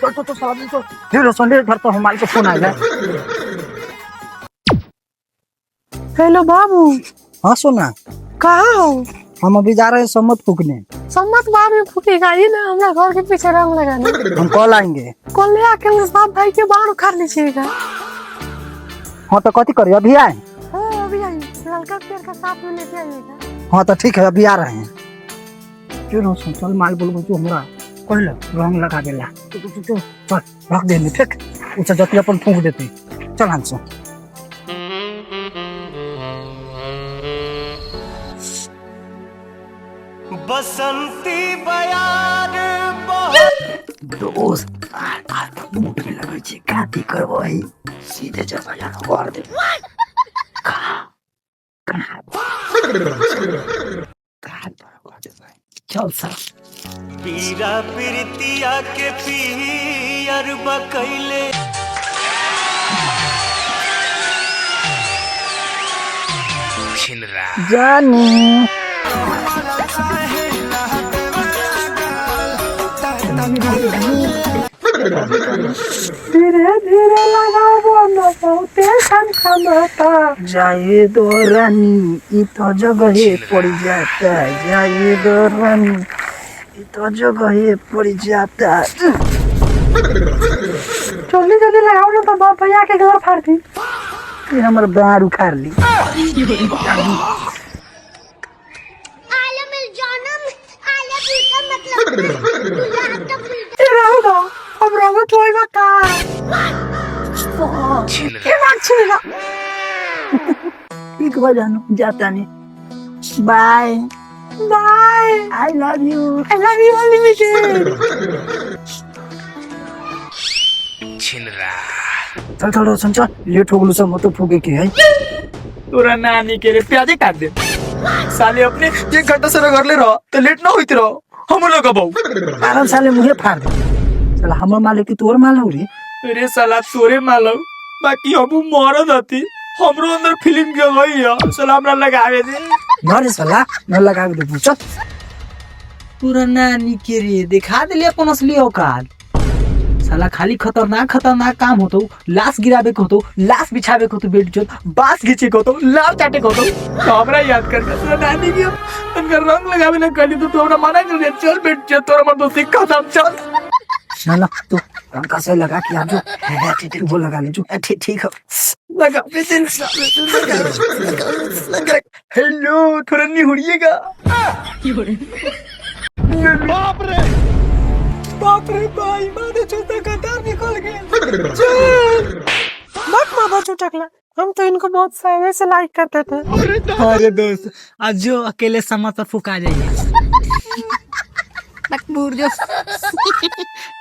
चल साला चल फिर संडे घर तो हमारे को फोन आएगा। हेलो बाबू। हाँ सोना, कहाँ हो? हम अभी जा रहे हैं सम्मत फूकने। सम्मत बाद में फूकेगा ये ना, हमारा घर के पीछे रंग लगाने। हम कल आएंगे। कल ले आके उस बाप भाई के बाहर उखाड़ लीजिएगा। हाँ तो कथी करिए, अभी आए? हाँ अभी आइए, लड़का पेड़ का साथ में लेके आइएगा। हाँ तो ठीक है, अभी आ रहे हैं। चलो चल माल बोल तू हमरा कहले रंग लगा देला। चल रख देने फेंक, उसे जति अपन फूक देते। चल हंसो बसंती बयार दोस्त आज मुठ में लगे छे, काती करबो ही सीधे जगह जाना कर दे। चल सर पीरा प्रीतिया के पियर बकैले जानी धीरे धीरे लगाओ ना बहुते खनखनाता। जाए दो रानी ई तो जगह पड़ जाता, जाए दो रानी ई तो जगह पड़ जाता। जल्दी जल्दी लगाओ ना तो बाप भैया के घर फाड़ दी। ये हमर बार उखाड़ ली। अब रंग छोड़ेगा का छिलेगा। ठीक हो जानू, जाता नहीं। Bye bye, I love you. I love you unlimited. चल चल रोशन चल, लेट हो गलू सब मत फूके के है। तोरा नानी के रे प्याजे काट दे साले, अपने 1 घंटा से घर ले रहो तो लेट ना होती रहो। हम लोग कब आराम साले मुझे फाड़ दे। चल हमर माल की तोर माल हो रे। अरे साला तोरे मालो, बाकी हम मरद हती, हमरो अंदर फीलिंग के गई है। साला हमरा लगावे दे घर साला न लगा दे। चल पूरा नानी के रे दिखा दे ले अपन असली औकात। साला खाली खतरनाक खतरनाक काम होतो, लाश गिरावे को होतो, लाश बिछावे को होतो, बेड चोत बांस खींचे को होतो, लाल चाटे को होतो। तो हमरा याद कर तोरा नानी के तनका रंग लगावे ना कली तो तोरा मना कर दे। चल बेड चोत तोरा मत तो सिक्का दाम चल ना ना तू रंका से लगा के आज है ठीक वो लगा ले जो। ठीक ठीक है लगा पेशेंस लगा। हेलो थोड़ा नहीं हुड़िएगा। बाप रे भाई, मारे चूता का दांत निकल गया। चल मत मारो चुटकला, हम तो इनको बहुत पहले से लाइक करते थे। अरे दोस्त आज जो अकेले समा पर फुका जाइए।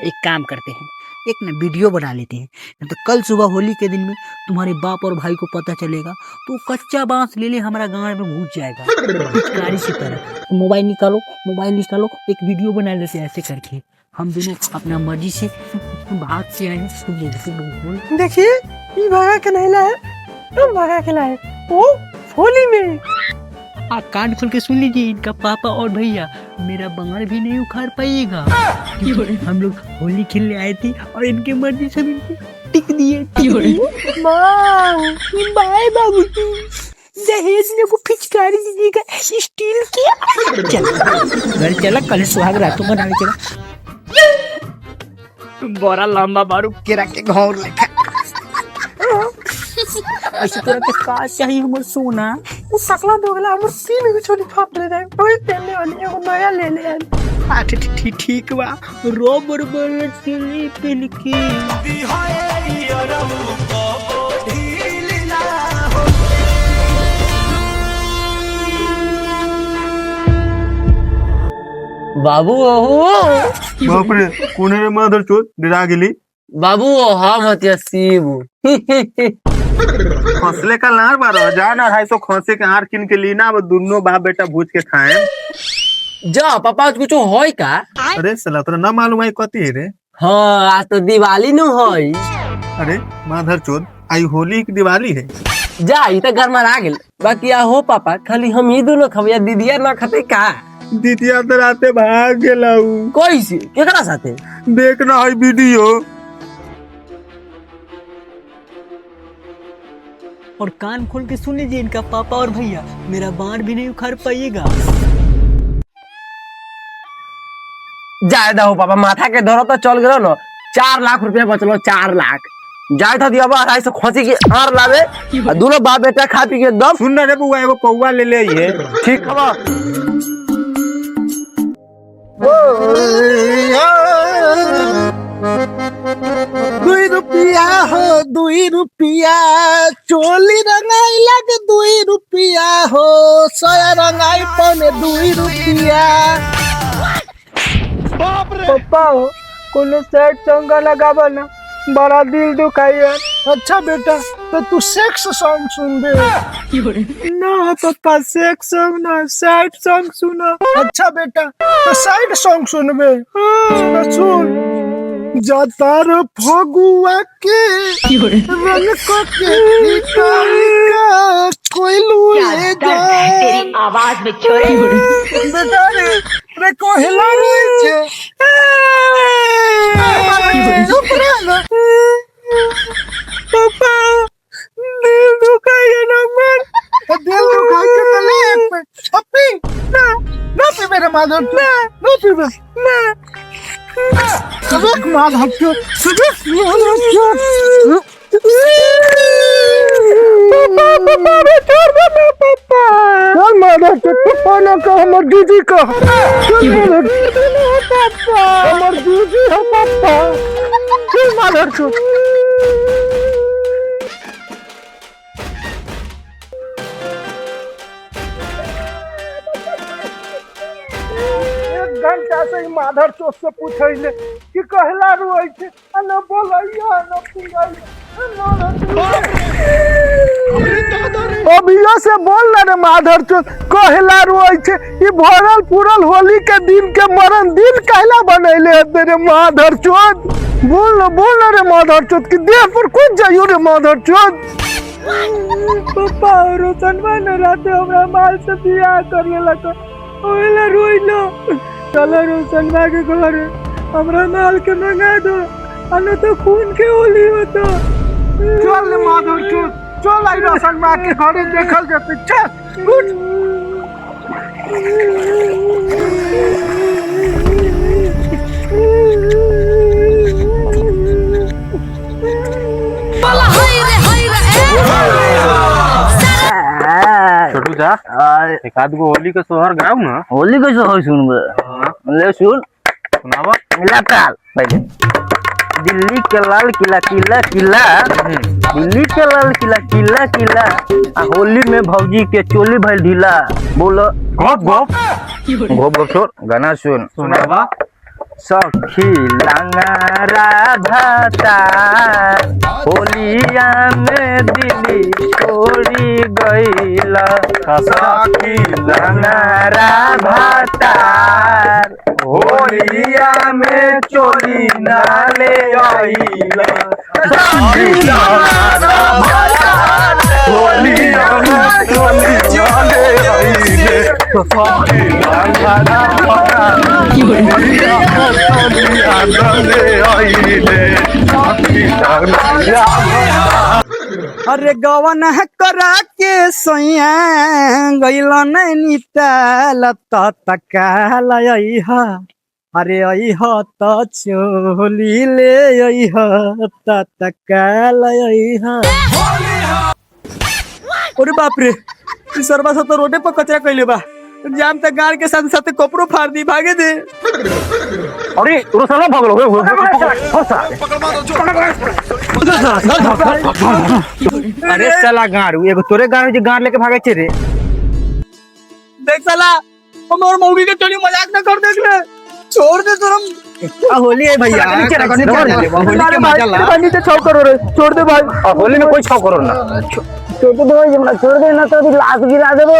एक काम करते हैं, एक ना वीडियो बना लेते हैं, नहीं तो कल सुबह होली के दिन में तुम्हारे बाप और भाई को पता चलेगा तो कच्चा बांस ले ले हमारा गांव में घुस जाएगा पिचकारी की तरह। मोबाइल निकालो एक वीडियो बना लेते ऐसे करके। हम दोनों अपना मर्जी से भाग से आए। देखिए ये भगा के नहीं लाए, तुम भगा के लाए वो होली में। आप कान खोल के सुन लीजिए, इनका पापा और भैया मेरा बंगाल भी नहीं उखाड़ पाइएगा। हम लोग होली खेलने आए थे और इनके मर्जी से इनको टिक दिए। बाय बाबू, दहेज में को पिचकारी दीजिएगा स्टील की। घर चला, कल सुहाग रात को मनाने चला। तुम बड़ा लंबा बारू केरा के घोर लेखा ऐसे तरह के का चाहिए हमर सोना। वो सकला दोगला हमर सीन में छोटी फाप ले जाए, कोई पहनने वाली है वो नया ले ले। ठीक बा रोबर बल चली पेल के बाबू ओहो बाप रे कोने रे माधर चोद डरा गेली। बाबू हम हतिया सीबू खसले का लार बारो जा ना 250 खसे के हार किन के लीना, अब दोनों बाप बेटा भूज के खाए। जा पापा कुछ होय का? अरे साला तोरा ना मालूम है कथी है रे? हाँ आज तो दिवाली न होई। अरे माधर चोद आई होली की दिवाली है। जा ई त घर में आ गेल, बाकी आ हो पापा खाली हम ही दोनों खबिया दीदिया ना खते का। दीदिया तो राते भाग गेला हूँ। कैसे केकरा साथे? देखना है वीडियो। और कान खोल के सुन लीजिए इनका पापा और भैया, मेरा बाण भी नहीं उखाड़ पाइएगा। जायदा हो पापा, माथा के दर्द तो चल गयो न। 4 लाख रुपया बचलो, 4 लाख। जाए था दिया 250 खसी के आर लावे, आ दोनों बाप बेटा खा पी के एकदम सुन रे बुआ, एगो पौवा ले ले ये। ठीक हवा। ₹2 हो, ₹2 चोली रंगाई लगे ₹2 हो, सोया रंगाई पौने ₹2। पापा हो, कोनो सैड सॉन्ग लगावा ना, बड़ा दिल दुखाई यार। अच्छा बेटा, तो तू सेक्स सॉन्ग सुन दे। ना पापा, सेक्स सॉन्ग ना, सैड सॉन्ग सुना। अच्छा बेटा, तो सैड सॉन्ग सुनबे। सुन, जातार फगुआ के रंग को के निकाल कोई लूले जाए। आवाज में छोरे बेटा रे कोहला रे छे। चुप रह ना। पापा, दिल दुखाई ना मर। दिल दुखाई के तले एक पे अपनी ना पी मेरे माधव, ना पी बस ना। सुबह माधव क्यों, सुबह माधव क्यों। पापा रे छोड़ दे ना पापा। चल माधव के पापा ना कह, हमर दीदी का। चल पापा, हमर दीदी है पापा। चल माधव छोड़। घंटा से ही माधर चोट से पूछे कि कहला रोई छे, न बोलैया न अभियो से बोल ना रे माधर चोट, कहला रोई छे। ई भरल पुरल होली के दिन के मरण दिन कहला बनैले हते रे माधर चोट। बोल ना रे माधर चोट कि देह पर कौन जाइयो रे माधर चोट। पापा रोशनवा न राते हमरा माल से बियाह करिए लगा, ओला रोइलो। चलो रोशनवा के घर हमरा माल के मंगा दो, अन तो खून के होली होता। चल माधव चल, चल आई रोशनवा के घर देखल जते। चल उठ। छोटू जा, एक आध गो होली के सोहर गाँव ना। होली कैसे हो सुन ले सुन सुनावा। मिला ताल पहले। दिल्ली के लाल किला किला किला, दिल्ली के लाल किला किला किला, आ होली में भौजी के चोली भइल ढीला। बोलो गप गप गप गप छोड़, गाना सुन। सुनावा। सखी लंगारा भाता होलिया में दिल्ली छोड़ी गईला। सखी लंगारा भाता होलिया में चोली नाले आईला। सखी लंगारा भाता होलिया में चोली नाले आईले। सखी लंगारा भाता होलिया में चोली नाले आईले। सखी लंगारा भाता। अरे गवन करा के सैया गैला नैनीताल तकाल अइहा। अरे अइहा त चोली ले अइहा तकाल अइहा। अरे बाप रे, सरवा सब तो रोडे पर कचरा कैले बा। जाम तक गाड़ के साथ साथ कपड़ो फाड़ दी, भागे दे। अरे रोसला भागलो हो अरे साला गाड़ू, एगो तोरे गाड़ी जे गाड़ लेके भागे छे रे। देख साला, हम और मौगी के चोरी मजाक न कर देख ले। छोड़ दे तुरम। होली है भैया, होली के मजा ला। नीचे छाव करो रे, छोड़ दे भाई। होली में कोई छाव करो ना। छोड़ दे भाई, हमरा छोड़ दे ना तो लाश गिरा देबो।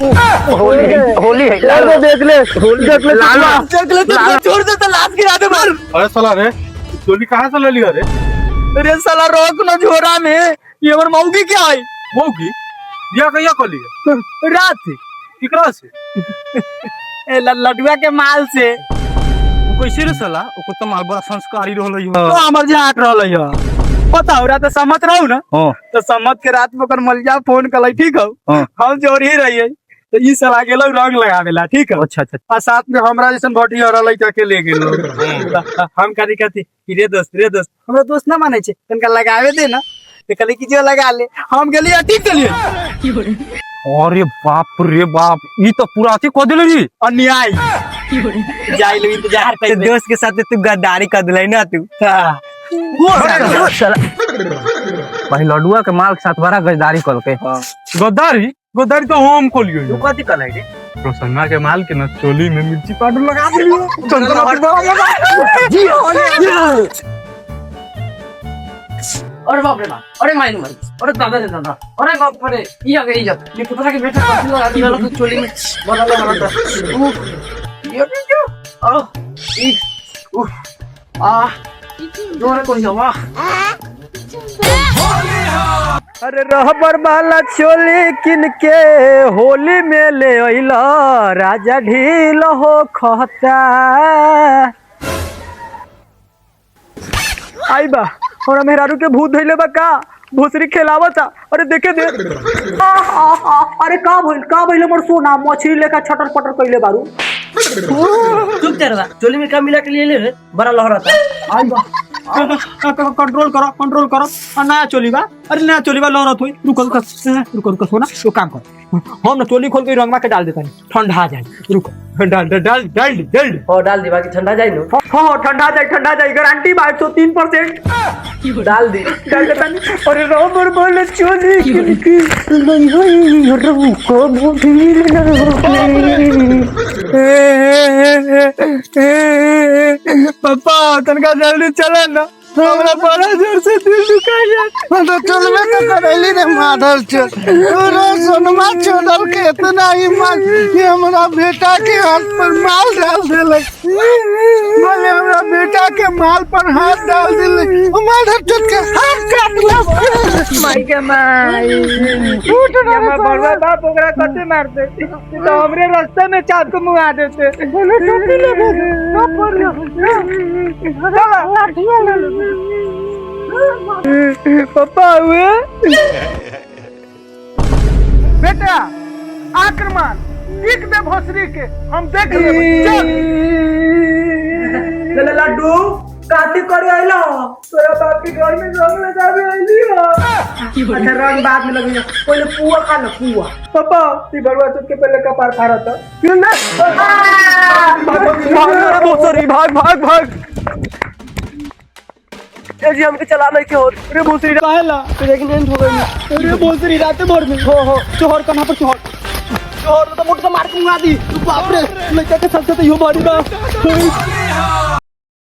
होली है देख ले तो छोड़ दे तो लाश गिरा दे मार। अरे साला रे, चोली कहाँ से ले लिया रे? अरे साला रोक न झोरा में, ये हमर मौगी क्या है? मौगी? बिया कहिया कर लिया? रात केकरा से? लडुआ के माल से कैसे रे साला ओको तो माल बड़ा संस्कारी रहल तो हमर झाट रहल है पता हो रहा तो सम्मत रहू ना हां तो सम्मत के रात में ओकर मलिया फोन कल ठीक हो हाँ। हम जोर ही रहिए तो ई साला गेलो रंग लगावेला ठीक है अच्छा अच्छा और साथ में हमरा जैसन भटी और लइका के ले गेलो हम करी कहती कि रे दोस्त हमरा दोस्त ना माने छे तनका लगावे दे ना तो कहले कि जो लगा ले हम गेलिए ठीक चलिए अरे बाप ई तो पूरा अथी क देले री अन्याय जाई ले इंतजार कर दोस्त के साथ तू गद्दारी कर दिलाई ना तू हां भाई लडुआ के माल के साथ बड़ा गद्दारी कर के गद्दारी तो हम खोलियो तू कथी कलाई रे रोशना के माल के न चोली में मिर्ची पाउडर लगा दियो अरे बाप रे बाप अरे माइनू मारी अरे दादा रे दादा अरे बाप रे ये आ गई जब ये पुतरा के बेटा काट लो आदि वाला तो चोली में बना लो ये जो आ ई आ जोर को जावा अरे रहबर वाला चोली किन के होली में ले अइला राजा ढील हो खता आई बा और मेहरारू के भूत धइले बा का भूसरी खेलावता अरे देखे दे अरे का भइल मोर सोना मछली लेकर छटर पटर कइले बारू चुप करवा चोली में का मिला के लिए ले बड़ा लहराता आई बा कंट्रोल करो ना चोलीबा अरे ना चोलीबा लहरत होई रुको सोना तो काम कर हम ना चोली खोल के रंगवा के डाल देता ठंडा जाए रुको डाल और डाल दी बाकी ठंडा जाए नो हाँ ठंडा जाए गारंटी 103% डाल दी डाल देता अरे रोबर बोले चोली किनकी नहीं होई रुको भूल पापा तनका जल्दी चले ना हमरा बड़ा जोर से दिल दुखाया तो चलबे तो करैली रे माधर चोद तोरा सोनमा चोदल के इतना ही माल ये हमरा बेटा के हाथ पर माल डाल देलक बोले हमरा बेटा के माल पर हाथ डाल देलक ओ माधर चोद के हाथ काट ला माई के माई फूट ये मैं बड़वा बाप ओकरा कते मार दे तो हमरे रास्ते में चाप को मुआ देते बोले टोपी ले ना पर लाठिया ले पापा हुए बेटा आक्रमण एक दे भोसरी के हम देख लेब चल ले लड्डू काटी करे आइला तोरा बाप के घर में रंग लगावे आइली हो अच्छा रंग बाद में लगी पहले पुआ खा लो पुआ पापा ती बड़वा चुप के पहले कपार फाड़ा था फिर ना भाग ए जी हमके चला नहीं के हो अरे भोसरी काहेला प्रेग्नेंट हो गई अरे भोसरी रात भर में हो चोहर कहां पर चोहर तो मोट से मार के मुआ दी बाप रे लड़का के साथ साथ यो बाड़ी बा